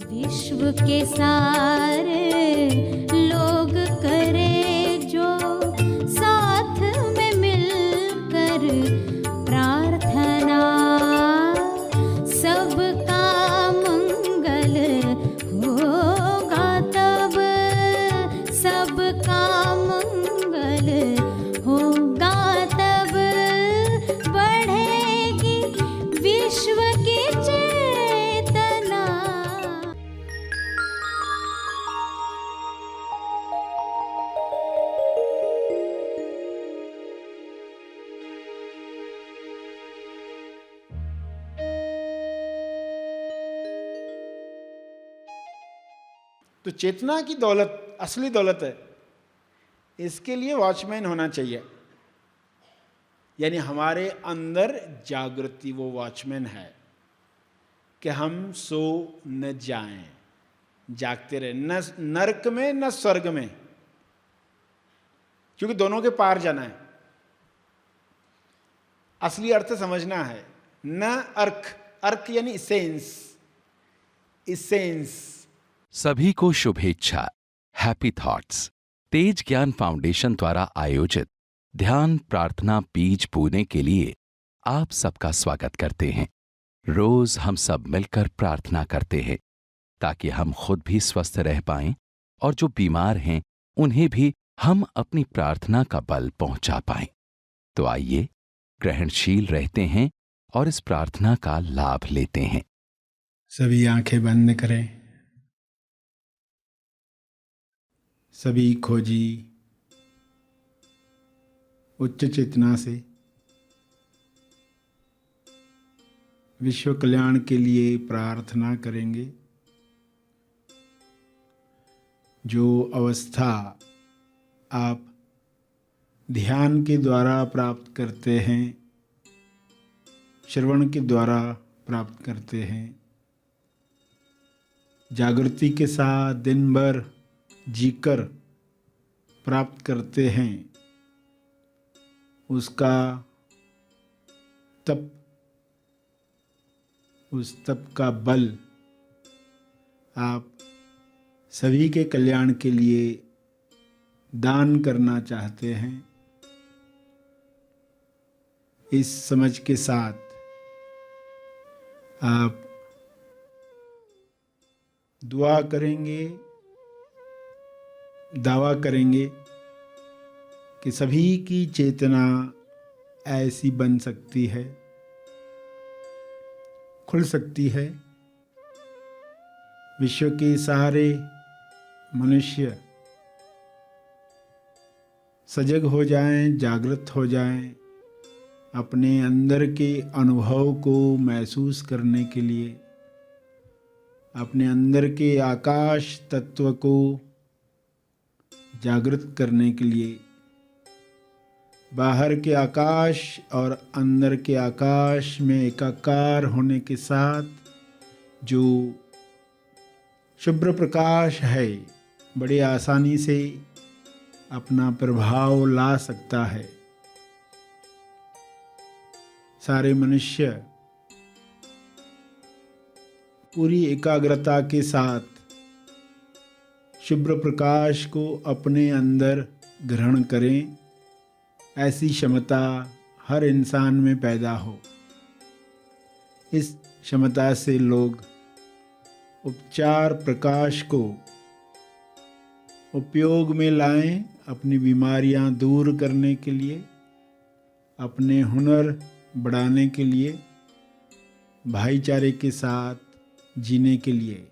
विश्व के सारे लोग करे जो साथ में मिलकर प्रार्थना, सबका मंगल होगा तब, सबका मंगल होगा तब, बढ़ेगी विश्व की चेतना। तो चेतना की दौलत असली दौलत है, इसके लिए वॉचमैन होना चाहिए। यानी हमारे अंदर जागृति वो वॉचमैन है कि हम सो न जाएं, जागते रहे, न नरक में न स्वर्ग में, क्योंकि दोनों के पार जाना है। असली अर्थ समझना है, न अर्क, अर्क यानी सेंस, इसेंस। सभी को शुभेच्छा। हैप्पी थॉट्स तेज ज्ञान फाउंडेशन द्वारा आयोजित ध्यान प्रार्थना बीज बोने के लिए आप सबका स्वागत करते हैं। रोज हम सब मिलकर प्रार्थना करते हैं ताकि हम खुद भी स्वस्थ रह पाएं और जो बीमार हैं उन्हें भी हम अपनी प्रार्थना का बल पहुंचा पाएं। तो आइए ग्रहणशील रहते हैं और इस प्रार्थना का लाभ लेते हैं। सभी आंखें बंद करें। सभी खोजी उच्च चेतना से विश्व कल्याण के लिए प्रार्थना करेंगे। जो अवस्था आप ध्यान के द्वारा प्राप्त करते हैं, श्रवण के द्वारा प्राप्त करते हैं, जागृति के साथ दिन भर जीकर प्राप्त करते हैं, उसका तप, उस तप का बल आप सभी के कल्याण के लिए दान करना चाहते हैं। इस समझ के साथ आप दुआ करेंगे, दावा करेंगे कि सभी की चेतना ऐसी बन सकती है, खुल सकती है। विश्व के सारे मनुष्य सजग हो जाएं, जागृत हो जाएं, अपने अंदर के अनुभव को महसूस करने के लिए, अपने अंदर के आकाश तत्व को जागृत करने के लिए, बाहर के आकाश और अंदर के आकाश में एकाकार होने के साथ जो शुभ्र प्रकाश है बड़ी आसानी से अपना प्रभाव ला सकता है। सारे मनुष्य पूरी एकाग्रता के साथ शुभ्र प्रकाश को अपने अंदर ग्रहण करें, ऐसी क्षमता हर इंसान में पैदा हो। इस क्षमता से लोग उपचार प्रकाश को उपयोग में लाएं, अपनी बीमारियां दूर करने के लिए, अपने हुनर बढ़ाने के लिए, भाईचारे के साथ जीने के लिए।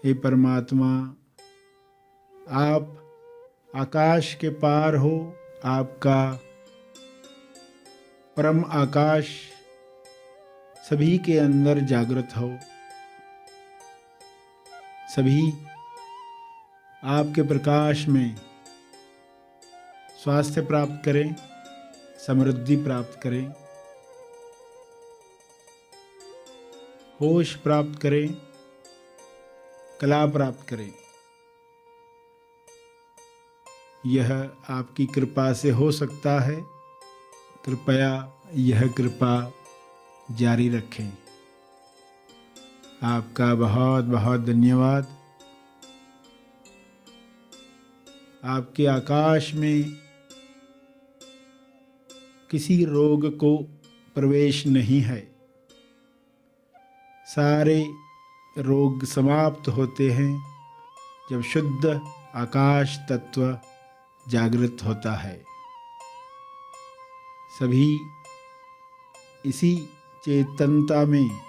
हे परमात्मा, आप आकाश के पार हो, आपका परम आकाश सभी के अंदर जागृत हो। सभी आपके प्रकाश में स्वास्थ्य प्राप्त करें, समृद्धि प्राप्त करें। होश प्राप्त करें, कला प्राप्त करें। यह आपकी कृपा से हो सकता है। कृपया यह कृपा जारी रखें। आपका बहुत बहुत धन्यवाद। आपके आकाश में किसी रोग को प्रवेश नहीं है। सारे रोग समाप्त होते हैं जब शुद्ध आकाश तत्व जागृत होता है। सभी इसी चेतनता में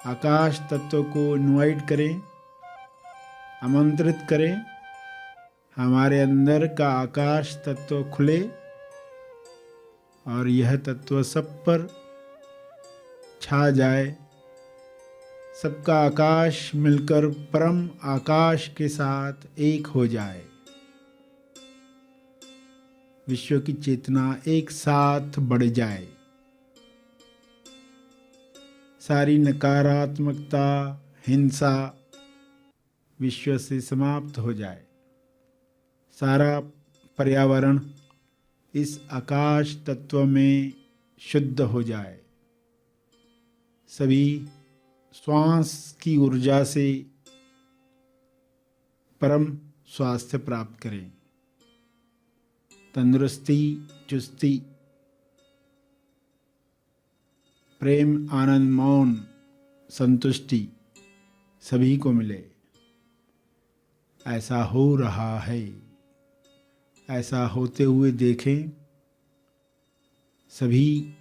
आकाश तत्व को इनवाइट करें, आमंत्रित करें। हमारे अंदर का आकाश तत्व खुले और यह तत्व सब पर छा जाए। सबका आकाश मिलकर परम आकाश के साथ एक हो जाए। विश्व की चेतना एक साथ बढ़ जाए। सारी नकारात्मकता, हिंसा विश्व से समाप्त हो जाए। सारा पर्यावरण इस आकाश तत्व में शुद्ध हो जाए। सभी श्वास की ऊर्जा से परम स्वास्थ्य प्राप्त करें। तंदुरुस्ती, चुस्ती, प्रेम, आनंद, मौन, संतुष्टि सभी को मिले। ऐसा हो रहा है। ऐसा होते हुए देखें। सभी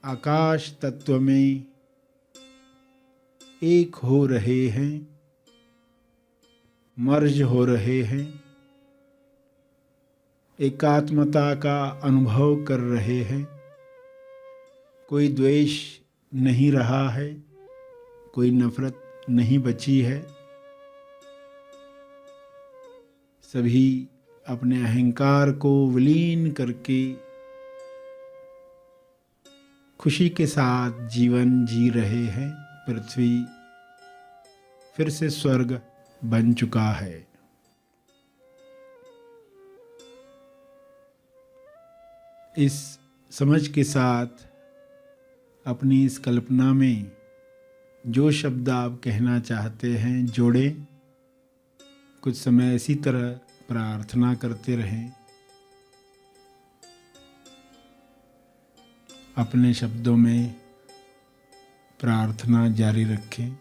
आकाश तत्व में एक हो रहे हैं, मर्ज हो रहे हैं, एकात्मता का अनुभव कर रहे हैं। कोई द्वेष नहीं रहा है, कोई नफरत नहीं बची है। सभी अपने अहंकार को विलीन करके खुशी के साथ जीवन जी रहे हैं। पृथ्वी फिर से स्वर्ग बन चुका है। इस समझ के साथ अपनी इस कल्पना में जो शब्द आप कहना चाहते हैं जोड़ें। कुछ समय इसी तरह प्रार्थना करते रहें। अपने शब्दों में प्रार्थना जारी रखें।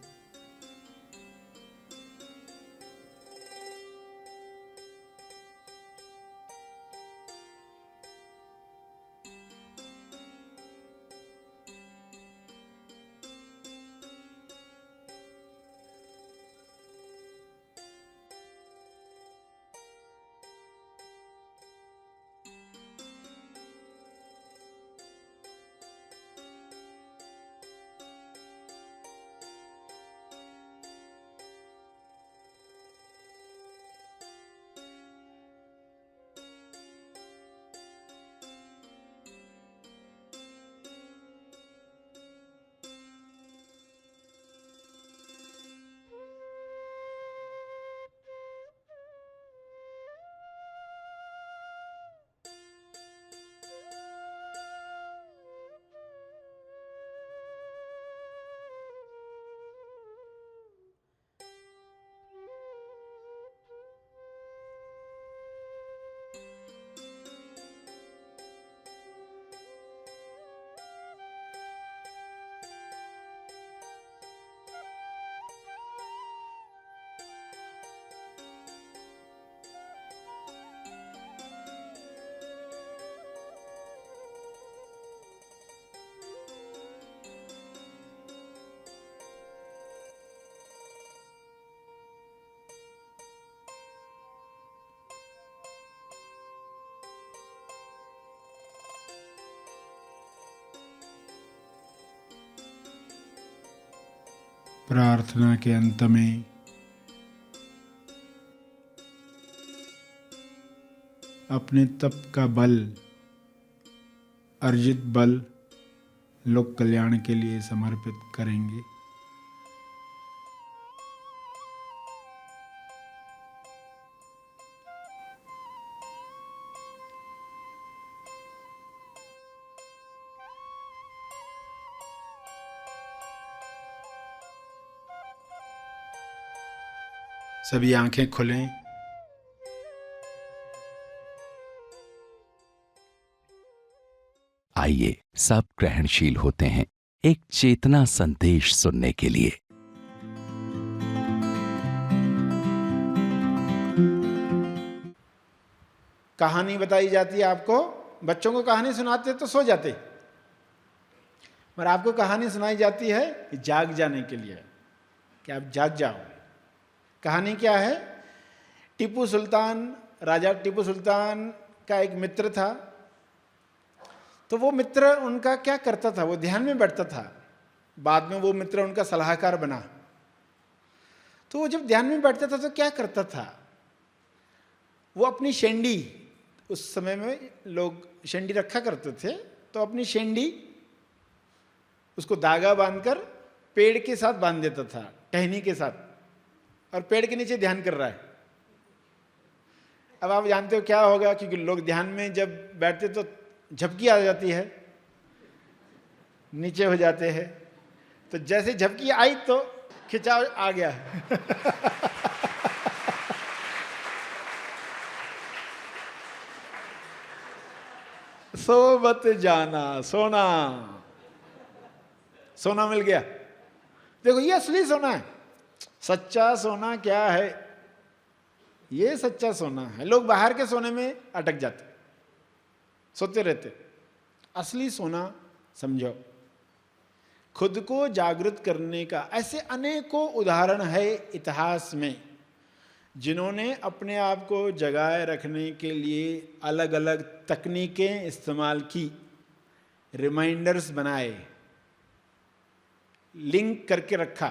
प्रार्थना के अंत में अपने तप का बल, अर्जित बल लोक कल्याण के लिए समर्पित करेंगे। सभी आंखें खुलें। आइए सब ग्रहणशील होते हैं एक चेतना संदेश सुनने के लिए। कहानी बताई जाती है आपको, बच्चों को कहानी सुनाते तो सो जाते, पर आपको कहानी सुनाई जाती है जाग जाने के लिए, कि आप जाग जाओ। कहानी क्या है? टीपू सुल्तान, राजा टीपू सुल्तान का एक मित्र था। तो वो मित्र उनका क्या करता था, वो ध्यान में बैठता था। बाद में वो मित्र उनका सलाहकार बना। तो वो जब ध्यान में बैठता था तो क्या करता था, वो अपनी शेंडी, उस समय में लोग शेंडी रखा करते थे, तो अपनी शेंडी उसको धागा बांधकर पेड़ के साथ बांध देता था, टहनी के साथ, और पेड़ के नीचे ध्यान कर रहा है। अब आप जानते हो क्या होगा, क्योंकि लोग ध्यान में जब बैठते तो झपकी आ जाती है, नीचे हो जाते हैं। तो जैसे झपकी आई तो खिंचाव आ गया। सो मत जाना, सोना, सोना मिल गया। देखो ये असली सोना है। सच्चा सोना क्या है? ये सच्चा सोना है। लोग बाहर के सोने में अटक जाते, सोते रहते। असली सोना समझो। खुद को जागृत करने का ऐसे अनेकों उदाहरण है इतिहास में, जिन्होंने अपने आप को जगाए रखने के लिए अलग अलग तकनीकें इस्तेमाल की, रिमाइंडर्स बनाए, लिंक करके रखा,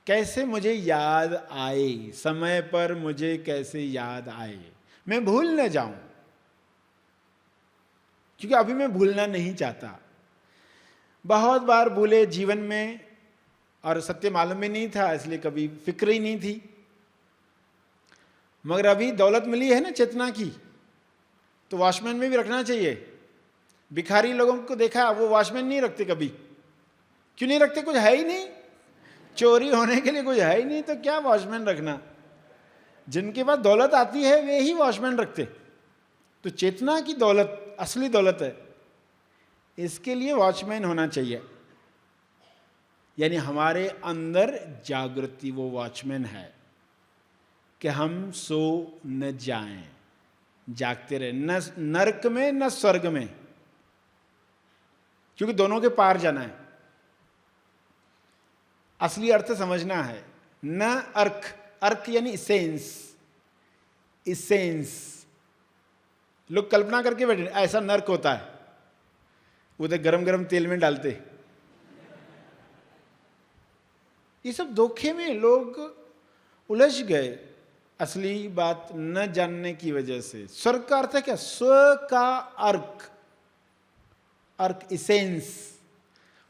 कैसे मुझे याद आए, समय पर मुझे कैसे याद आए, मैं भूल न जाऊं, क्योंकि अभी मैं भूलना नहीं चाहता। बहुत बार भूले जीवन में, और सत्य मालूम ही नहीं था, इसलिए कभी फिक्र ही नहीं थी। मगर अभी दौलत मिली है ना चेतना की, तो वॉचमैन में भी रखना चाहिए। भिखारी लोगों को देखा, वो वॉचमैन नहीं रखते कभी। क्यों नहीं रखते? कुछ है ही नहीं, चोरी होने के लिए कुछ है ही नहीं, तो क्या वॉचमैन रखना। जिनके पास दौलत आती है वे ही वॉचमैन रखते। तो चेतना की दौलत असली दौलत है, इसके लिए वॉचमैन होना चाहिए। यानी हमारे अंदर जागृति वो वॉचमैन है कि हम सो न जाएं, जागते रहे, न नरक में न स्वर्ग में, क्योंकि दोनों के पार जाना है। असली अर्थ समझना है। न अर्क, अर्क यानी इसेंस, इसेंस। लोग कल्पना करके बैठे ऐसा नर्क होता है, उधर गरम गरम तेल में डालते। ये सब धोखे में लोग उलझ गए, असली बात न जानने की वजह से। स्वर्ग का अर्थ है क्या? स्व का अर्क, अर्क इसेंस।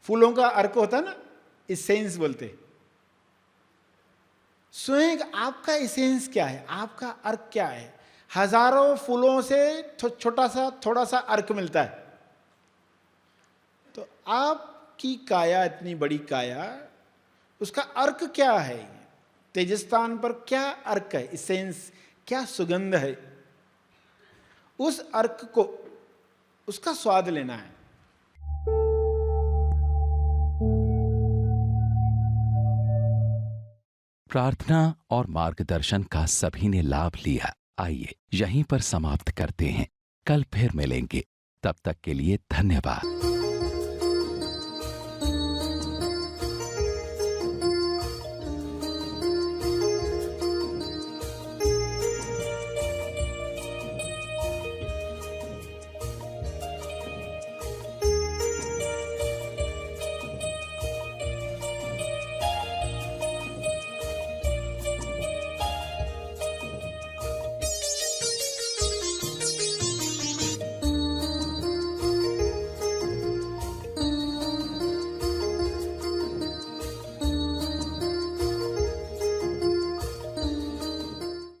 फूलों का अर्क होता है ना, इसेंस बोलते। स्वयं आपका इसेंस क्या है, आपका अर्क क्या है? हजारों फूलों से छोटा सा थोड़ा सा अर्क मिलता है। तो आपकी काया, इतनी बड़ी काया, उसका अर्क क्या है? तेजस्थान पर क्या अर्क है, इसेंस क्या सुगंध है? उस अर्क को, उसका स्वाद लेना है। प्रार्थना और मार्गदर्शन का सभी ने लाभ लिया। आइए यहीं पर समाप्त करते हैं, कल फिर मिलेंगे। तब तक के लिए धन्यवाद।